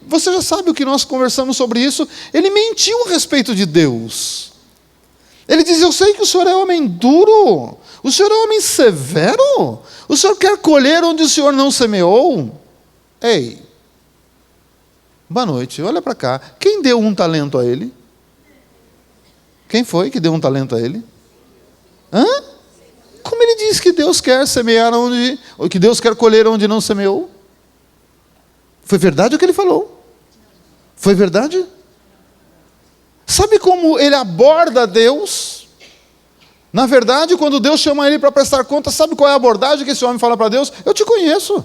você já sabe o que nós conversamos sobre isso, ele mentiu a respeito de Deus. Ele diz: eu sei que o senhor é homem duro, o senhor é homem severo, o senhor quer colher onde o senhor não semeou. Ei, boa noite, olha para cá, quem deu um talento a ele? Quem foi que deu um talento a ele? Hã? Como ele diz que Deus quer semear ou que Deus quer colher onde não semeou? Foi verdade o que ele falou? Foi verdade? Sabe como ele aborda Deus? Na verdade, quando Deus chama ele para prestar conta, sabe qual é a abordagem que esse homem fala para Deus? Eu te conheço.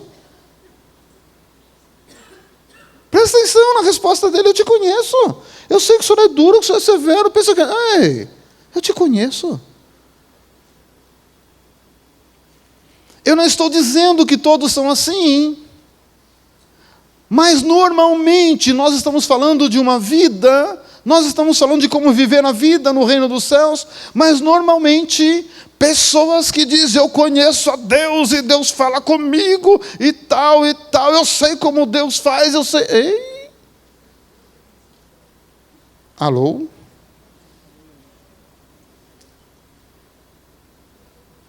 Presta atenção na resposta dele: eu te conheço. Eu sei que o senhor é duro, que o senhor é severo. Pensa que, ei, eu te conheço. Eu não estou dizendo que todos são assim, mas normalmente nós estamos falando de uma vida, nós estamos falando de como viver a vida no reino dos céus, mas normalmente pessoas que dizem: eu conheço a Deus e Deus fala comigo e tal, eu sei como Deus faz, eu sei. Ei! Alô?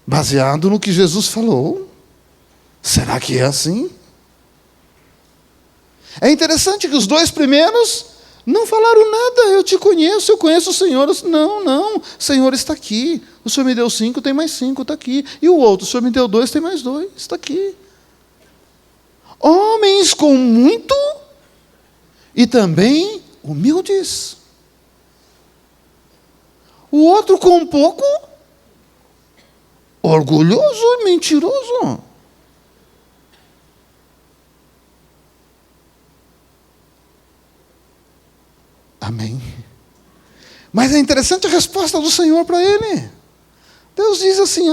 Baseado no que Jesus falou. Será que é assim? É interessante que os dois primeiros não falaram nada. Eu te conheço, eu conheço o Senhor. Não, o Senhor está aqui. O Senhor me deu 5, tem mais 5, está aqui. E o outro, o Senhor me deu 2, tem mais 2, está aqui. Homens com muito e também humildes. O outro com pouco, orgulhoso e mentiroso. Amém. Mas é interessante a resposta do Senhor para ele. Deus diz assim: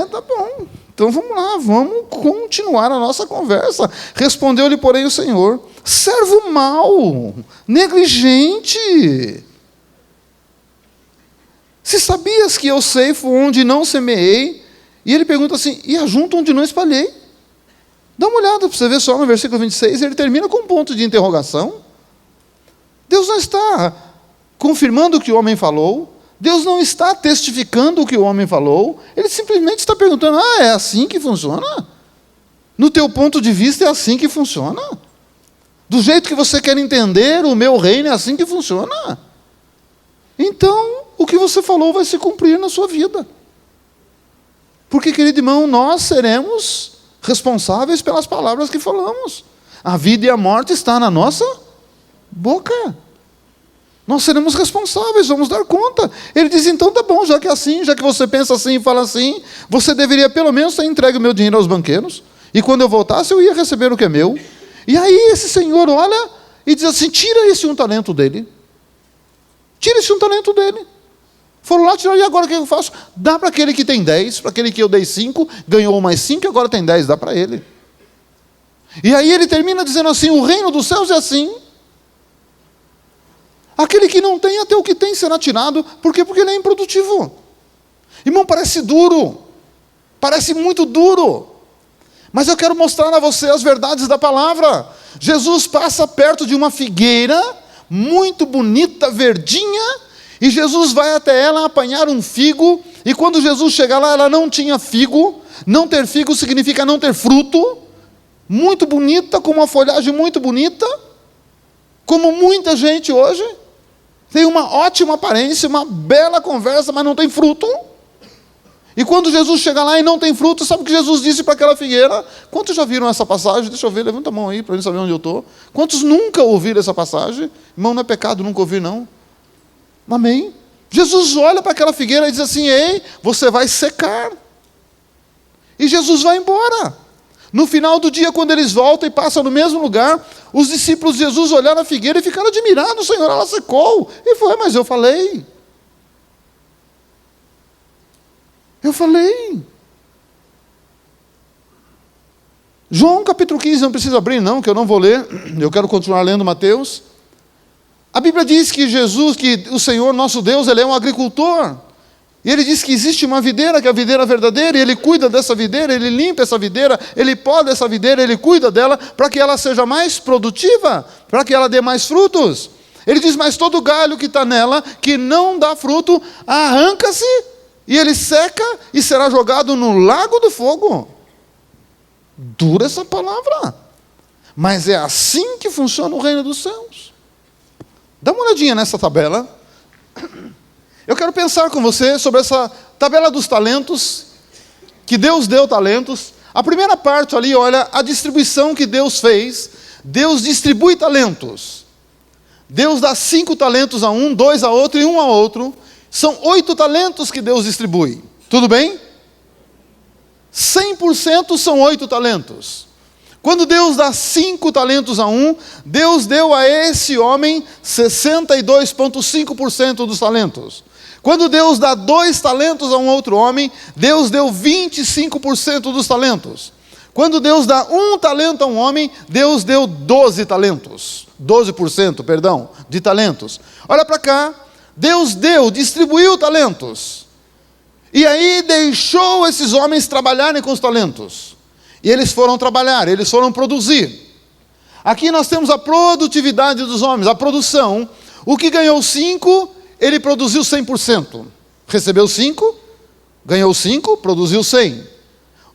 tá bom, então vamos lá, vamos continuar a nossa conversa. Respondeu-lhe, porém, o Senhor: servo mau, negligente. Se sabias que eu ceifo onde não semeei. E ele pergunta assim: e ajunto onde não espalhei? Dá uma olhada para você ver só no versículo 26, ele termina com um ponto de interrogação. Deus não está confirmando o que o homem falou, Deus não está testificando o que o homem falou, ele simplesmente está perguntando: é assim que funciona? No teu ponto de vista é assim que funciona? Do jeito que você quer entender o meu reino é assim que funciona? Então, o que você falou vai se cumprir na sua vida. Porque, querido irmão, nós seremos responsáveis pelas palavras que falamos. A vida e a morte está na nossa boca. Nós seremos responsáveis, vamos dar conta. Ele diz: então tá bom, já que é assim, já que você pensa assim e fala assim, você deveria pelo menos ter entregue o meu dinheiro aos banqueiros, e quando eu voltasse eu ia receber o que é meu. E aí esse senhor olha e diz assim: tira esse um talento dele. Tira esse um talento dele. Foram lá tirar, e agora o que eu faço? Dá para aquele que tem 10, para aquele que eu dei 5, ganhou mais 5 e agora tem 10, dá para ele. E aí ele termina dizendo assim: o reino dos céus é assim. Aquele que não tem, até o que tem será tirado. Por quê? Porque ele é improdutivo. Irmão, parece duro. Parece muito duro. Mas eu quero mostrar a você as verdades da palavra. Jesus passa perto de uma figueira, muito bonita, verdinha, e Jesus vai até ela apanhar um figo, e quando Jesus chega lá, ela não tinha figo. Não ter figo significa não ter fruto. Muito bonita, com uma folhagem muito bonita, como muita gente hoje. Tem uma ótima aparência, uma bela conversa, mas não tem fruto. E quando Jesus chega lá e não tem fruto, sabe o que Jesus disse para aquela figueira? Quantos já viram essa passagem? Deixa eu ver, levanta a mão aí para eu saber onde eu estou. Quantos nunca ouviram essa passagem? Irmão, não é pecado nunca ouvir, não. Amém? Jesus olha para aquela figueira e diz assim: ei, você vai secar. E Jesus vai embora. No final do dia, quando eles voltam e passam no mesmo lugar, os discípulos de Jesus olharam a figueira e ficaram admirados: Senhor, ela secou. E foi: mas eu falei. Eu falei. João capítulo 15, não precisa abrir não, que eu não vou ler. Eu quero continuar lendo Mateus. A Bíblia diz que Jesus, que o Senhor nosso Deus, Ele é um agricultor. E ele diz que existe uma videira, que é a videira verdadeira, e ele cuida dessa videira, ele limpa essa videira, ele poda essa videira, ele cuida dela, para que ela seja mais produtiva, para que ela dê mais frutos. Ele diz, mas todo galho que está nela, que não dá fruto, arranca-se, e ele seca, e será jogado no lago do fogo. Dura essa palavra. Mas é assim que funciona o reino dos céus. Dá uma olhadinha nessa tabela. Eu quero pensar com você sobre essa tabela dos talentos, que Deus deu talentos. A primeira parte ali, olha, a distribuição que Deus fez. Deus distribui talentos. Deus dá 5 talentos a um, 2 a outro e 1 a outro. São 8 talentos que Deus distribui. Tudo bem? 100% são 8 talentos. Quando Deus dá 5 talentos a um, Deus deu a esse homem 62,5% dos talentos. Quando Deus dá 2 talentos a um outro homem, Deus deu 25% dos talentos. Quando Deus dá 1 talento a um homem, Deus deu 12 talentos. 12%, perdão, de talentos. Olha para cá, Deus distribuiu talentos. E aí deixou esses homens trabalharem com os talentos. E eles foram trabalhar, eles foram produzir. Aqui nós temos a produtividade dos homens, a produção. O que ganhou 5, ele produziu 100%. Recebeu 5, ganhou 5, produziu 100.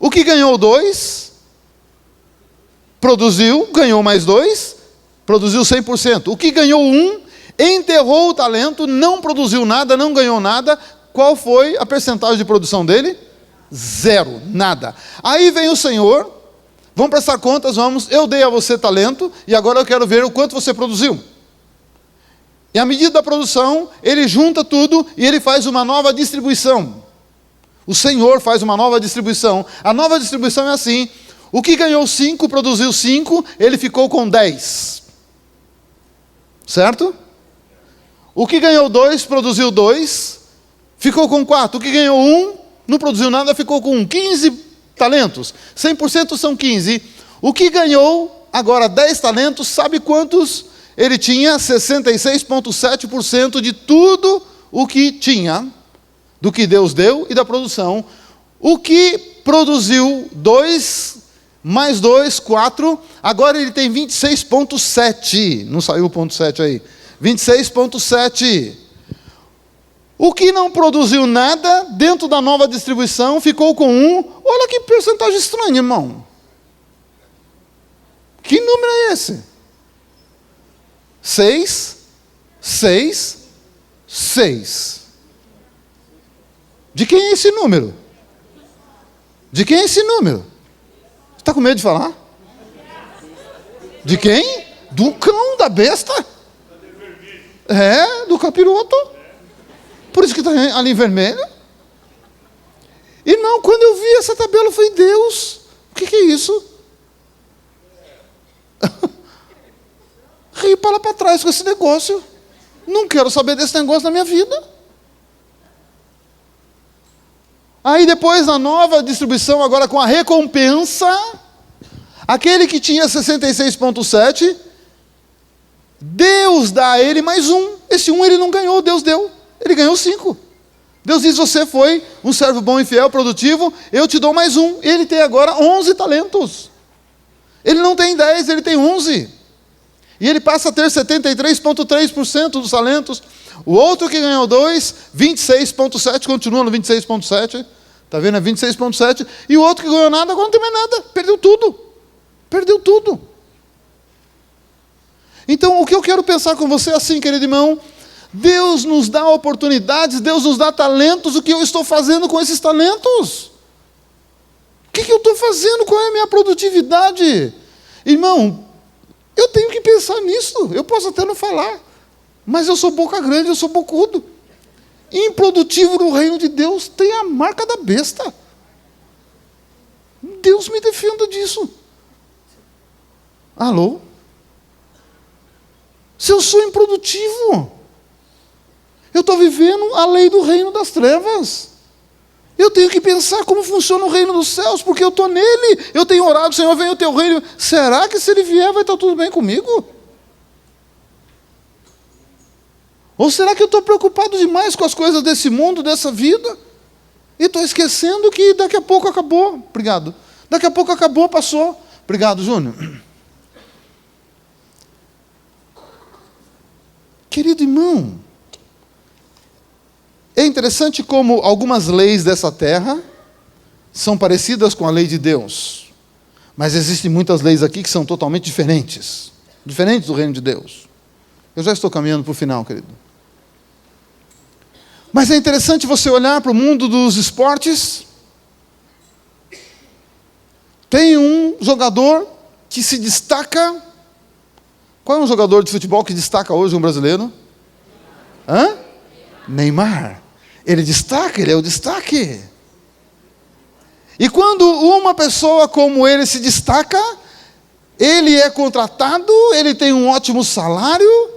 O que ganhou 2, produziu, ganhou mais 2, produziu 100%. O que ganhou 1, enterrou o talento, não produziu nada, não ganhou nada. Qual foi a percentagem de produção dele? 0, nada. Aí vem o Senhor, vamos prestar contas, eu dei a você talento, e agora eu quero ver o quanto você produziu. E à medida da produção, ele junta tudo, e ele faz uma nova distribuição. O Senhor faz uma nova distribuição. A nova distribuição é assim, o que ganhou 5, produziu 5, ele ficou com 10. Certo? O que ganhou 2, produziu 2, ficou com 4. O que ganhou 1, não produziu nada, ficou com 15 talentos. 100% são 15. O que ganhou agora 10 talentos, sabe quantos? Ele tinha 66,7% de tudo o que tinha, do que Deus deu e da produção. O que produziu 2, mais 2, 4, agora ele tem 26,7. Não saiu o ponto 7 aí. 26,7. O que não produziu nada, dentro da nova distribuição, ficou com 1. Olha que percentagem estranha, irmão. Que número é esse? 6, 6, 6. De quem é esse número? De quem é esse número? Está com medo de falar? De quem? Do cão, da besta. É, do capiroto. Por isso que está ali em vermelho. Irmão, quando eu vi essa tabela, eu falei, Deus, o que é isso? Ri para lá para trás com esse negócio. Não quero saber desse negócio na minha vida. Aí depois, na nova distribuição, agora com a recompensa, aquele que tinha 66,7, Deus dá a ele mais 1. Esse 1 ele não ganhou, Deus deu. Ele ganhou 5. Deus diz, você foi um servo bom e fiel, produtivo, eu te dou mais 1. Ele tem agora 11 talentos. Ele não tem 10, ele tem 11. E ele passa a ter 73,3% dos talentos. O outro que ganhou 2, 26,7, continua no 26,7. Está vendo? É 26,7. E o outro que ganhou nada, agora não tem mais nada. Perdeu tudo. Perdeu tudo. Então, o que eu quero pensar com você é assim, querido irmão. Deus nos dá oportunidades, Deus nos dá talentos. O que eu estou fazendo com esses talentos? O que eu estou fazendo? Qual é a minha produtividade? Irmão, eu tenho que pensar nisso. Eu posso até não falar, mas eu sou boca grande, eu sou bocudo. Improdutivo no reino de Deus tem a marca da besta. Deus me defenda disso. Alô? Se eu sou improdutivo, eu estou vivendo a lei do reino das trevas. Eu tenho que pensar como funciona o reino dos céus, porque eu estou nele. Eu tenho orado, Senhor, venha o teu reino. Será que se ele vier vai estar tudo bem comigo? Ou será que eu estou preocupado demais com as coisas desse mundo, dessa vida? E estou esquecendo que daqui a pouco acabou. Obrigado. Daqui a pouco acabou, passou. Obrigado, Júnior. Querido irmão, é interessante como algumas leis dessa terra são parecidas com a lei de Deus. Mas existem muitas leis aqui que são totalmente diferentes. Diferentes do reino de Deus. Eu já estou caminhando para o final, querido. Mas é interessante você olhar para o mundo dos esportes. Tem um jogador que se destaca. Qual é um jogador de futebol que destaca hoje um brasileiro? Neymar. Ele destaca, ele é o destaque. E quando uma pessoa como ele se destaca, ele é contratado, ele tem um ótimo salário,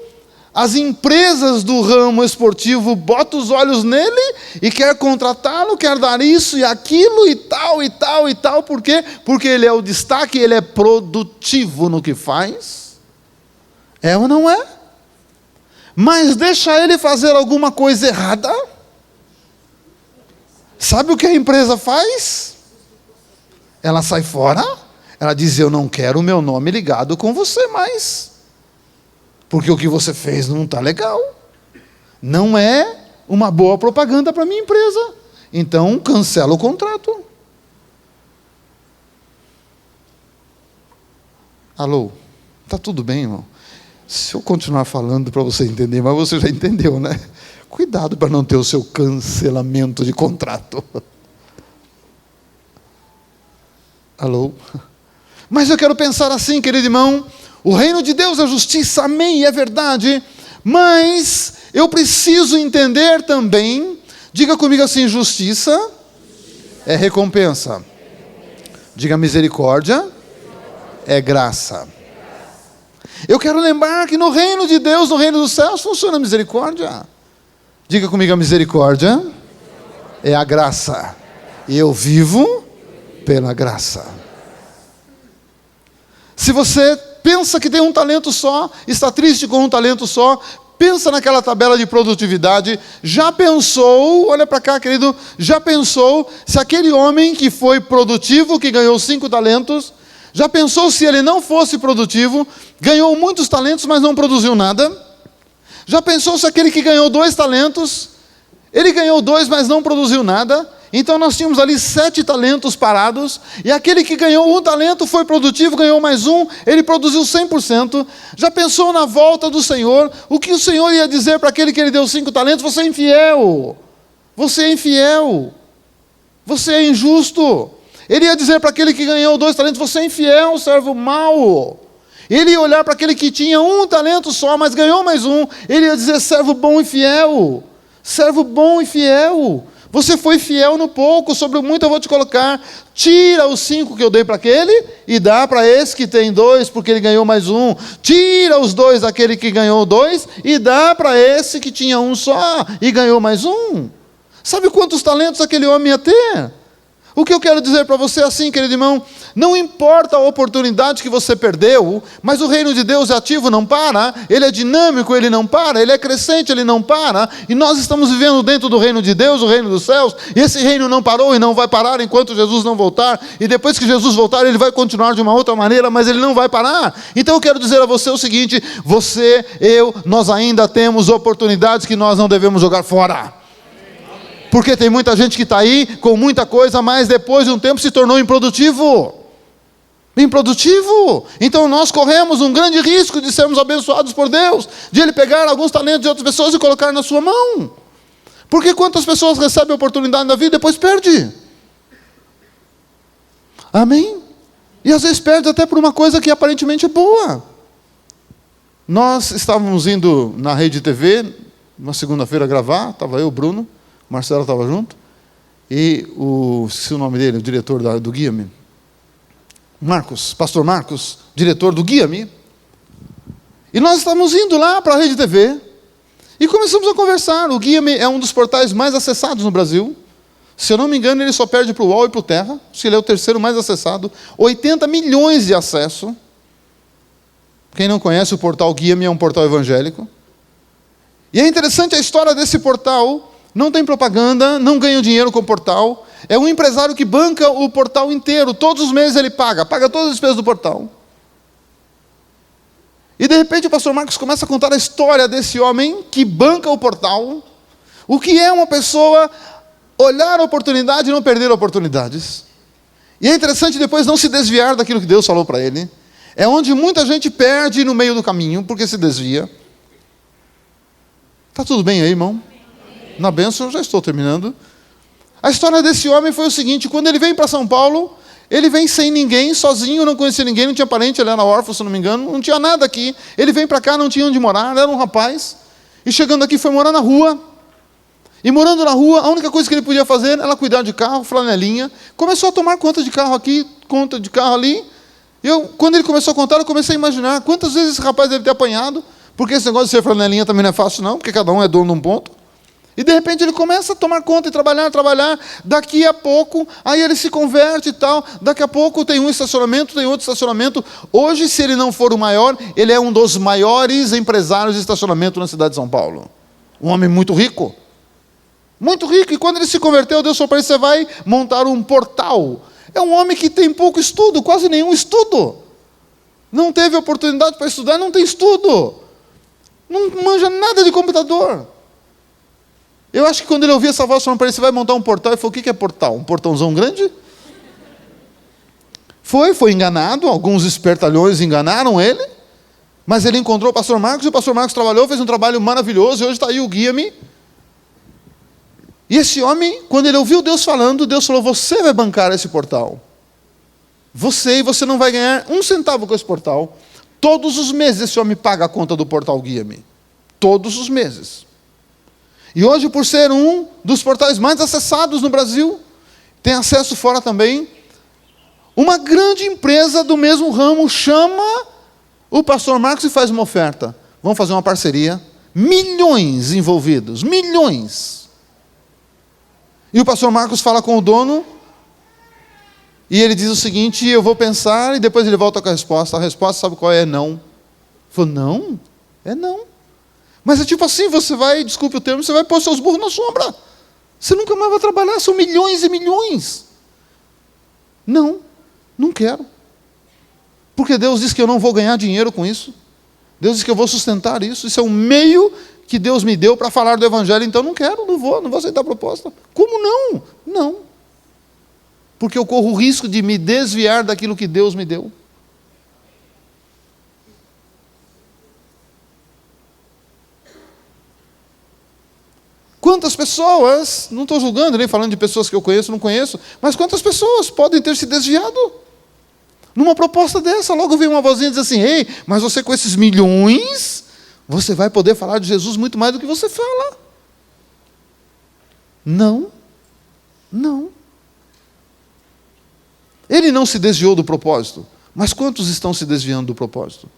as empresas do ramo esportivo botam os olhos nele e quer contratá-lo, quer dar isso e aquilo e tal, e tal, e tal. Por quê? Porque ele é o destaque, ele é produtivo no que faz. É ou não é? Mas deixa ele fazer alguma coisa errada. Sabe o que a empresa faz? Ela sai fora, ela diz, eu não quero o meu nome ligado com você mais. Porque o que você fez não está legal. Não é uma boa propaganda para a minha empresa. Então, cancela o contrato. Alô? Está tudo bem, irmão? Se eu continuar falando para você entender, mas você já entendeu, né? Cuidado para não ter o seu cancelamento de contrato. Alô? Mas eu quero pensar assim, querido irmão, o reino de Deus é justiça, amém, é verdade, mas eu preciso entender também, diga comigo assim, justiça é recompensa, diga misericórdia é graça. Eu quero lembrar que no reino de Deus, no reino dos céus, funciona a misericórdia. Diga comigo, a misericórdia é a graça, e eu vivo pela graça. Se você pensa que tem um talento só, está triste com um talento só, pensa naquela tabela de produtividade, já pensou, olha para cá, querido, já pensou se aquele homem que foi produtivo, que ganhou 5 talentos, já pensou se ele não fosse produtivo, ganhou muitos talentos, mas não produziu nada? Já pensou se aquele que ganhou 2 talentos, ele ganhou 2, mas não produziu nada? Então nós tínhamos ali 7 talentos parados, e aquele que ganhou 1 talento foi produtivo, ganhou mais 1, ele produziu 100%. Já pensou na volta do Senhor? O que o Senhor ia dizer para aquele que ele deu 5 talentos? Você é infiel, você é infiel, você é injusto. Ele ia dizer para aquele que ganhou 2 talentos, você é infiel, servo mau. Ele ia olhar para aquele que tinha 1 talento só, mas ganhou mais 1, ele ia dizer, servo bom e fiel, servo bom e fiel. Você foi fiel no pouco, sobre o muito eu vou te colocar. Tira os 5 que eu dei para aquele e dá para esse que tem 2, porque ele ganhou mais 1. Tira os 2 daquele que ganhou 2 e dá para esse que tinha 1 só e ganhou mais 1. Sabe quantos talentos aquele homem ia ter? O que eu quero dizer para você assim, querido irmão, não importa a oportunidade que você perdeu, mas o reino de Deus é ativo, não para, ele é dinâmico, ele não para, ele é crescente, ele não para, e nós estamos vivendo dentro do reino de Deus, o reino dos céus, e esse reino não parou e não vai parar enquanto Jesus não voltar, e depois que Jesus voltar, ele vai continuar de uma outra maneira, mas ele não vai parar. Então eu quero dizer a você o seguinte, você, eu, nós ainda temos oportunidades que nós não devemos jogar fora. Porque tem muita gente que está aí com muita coisa, mas depois de um tempo se tornou improdutivo. Improdutivo. Então nós corremos um grande risco de sermos abençoados por Deus, de Ele pegar alguns talentos de outras pessoas e colocar na sua mão. Porque quantas pessoas recebem a oportunidade na vida e depois perde? Amém? E às vezes perde até por uma coisa que aparentemente é boa. Nós estávamos indo na Rede TV, uma segunda-feira gravar, estava eu, Bruno, Marcelo estava junto, e esqueci o nome dele, o diretor do Guia-me, Marcos, pastor Marcos, diretor do Guia-me, e nós estávamos indo lá para a Rede TV, e começamos a conversar. O Guia-me é um dos portais mais acessados no Brasil, se eu não me engano ele só perde para o UOL e para o Terra, se ele é o 3º mais acessado, 80 milhões de acesso. Quem não conhece o portal Guia-me é um portal evangélico, E é interessante a história desse portal. Não tem propaganda, não ganha dinheiro com o portal. É um empresário que banca o portal inteiro. Todos os meses ele paga todas as despesas do portal. E de repente o pastor Marcos começa a contar a história desse homem que banca o portal. O que é uma pessoa olhar a oportunidade e não perder oportunidades. E é interessante depois não se desviar daquilo que Deus falou para ele. É onde muita gente perde no meio do caminho, porque se desvia. Está tudo bem aí, irmão? Na bênção, eu já estou terminando. A história desse homem foi o seguinte: quando ele vem para São Paulo, ele vem sem ninguém, sozinho, não conhecia ninguém, não tinha parente, ele era órfão, se não me engano, não tinha nada aqui. Ele vem para cá, não tinha onde morar, era um rapaz. E chegando aqui, foi morar na rua. E morando na rua, a única coisa que ele podia fazer era cuidar de carro, flanelinha. Começou a tomar conta de carro aqui, conta de carro ali. Quando ele começou a contar, eu comecei a imaginar quantas vezes esse rapaz deve ter apanhado, porque esse negócio de ser flanelinha também não é fácil não, porque cada um é dono de um ponto. E de repente ele começa a tomar conta e trabalhar. Daqui a pouco, aí ele se converte e tal. Daqui a pouco tem um estacionamento, tem outro estacionamento. Hoje, se ele não for o maior, ele é um dos maiores empresários de estacionamento na cidade de São Paulo. Um homem muito rico. Muito rico. E quando ele se converteu, Deus falou para ele: você vai montar um portal. É um homem que tem pouco estudo, quase nenhum estudo. Não teve oportunidade para estudar, não tem estudo. Não manja nada de computador. Eu acho que quando ele ouviu essa voz falando para ele: você vai montar um portal, ele falou: o que é portal? Um portãozão grande? Foi enganado, alguns espertalhões enganaram ele, mas ele encontrou o pastor Marcos, e o pastor Marcos trabalhou, fez um trabalho maravilhoso, e hoje está aí o Guia-me. E esse homem, quando ele ouviu Deus falando, Deus falou: você vai bancar esse portal. E você não vai ganhar um centavo com esse portal. Todos os meses esse homem paga a conta do portal Guia-me. Todos os meses. E hoje, por ser um dos portais mais acessados no Brasil, tem acesso fora também, uma grande empresa do mesmo ramo chama o pastor Marcos e faz uma oferta. Vamos fazer uma parceria. Milhões envolvidos, milhões. E o pastor Marcos fala com o dono, e ele diz o seguinte: eu vou pensar, e depois ele volta com a resposta. A resposta, sabe qual é? É não. Ele falou: não? É não. Mas é tipo assim, você vai, desculpe o termo, você vai pôr seus burros na sombra. Você nunca mais vai trabalhar, são milhões e milhões. Não quero. Porque Deus diz que eu não vou ganhar dinheiro com isso. Deus diz que eu vou sustentar isso. Isso é um meio que Deus me deu para falar do Evangelho, então não quero, não vou aceitar a proposta. Como não? Não. Porque eu corro o risco de me desviar daquilo que Deus me deu. Quantas pessoas, não estou julgando, nem falando de pessoas que eu conheço, não conheço, mas quantas pessoas podem ter se desviado numa proposta dessa? Logo vem uma vozinha e diz assim: ei, mas você com esses milhões, você vai poder falar de Jesus muito mais do que você fala. Não. Ele não se desviou do propósito, mas quantos estão se desviando do propósito?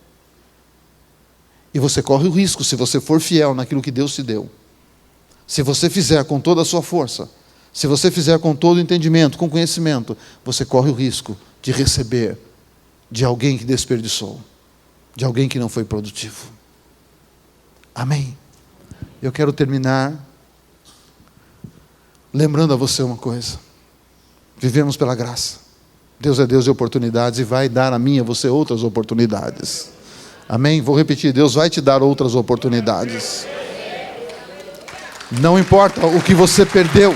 E você corre o risco, se você for fiel naquilo que Deus te deu. Se você fizer com toda a sua força, se você fizer com todo o entendimento, com conhecimento, você corre o risco de receber de alguém que desperdiçou, de alguém que não foi produtivo. Amém? Eu quero terminar lembrando a você uma coisa: vivemos pela graça. Deus é Deus de oportunidades e vai dar a mim e a você outras oportunidades. Amém? Vou repetir: Deus vai te dar outras oportunidades. Não importa o que você perdeu.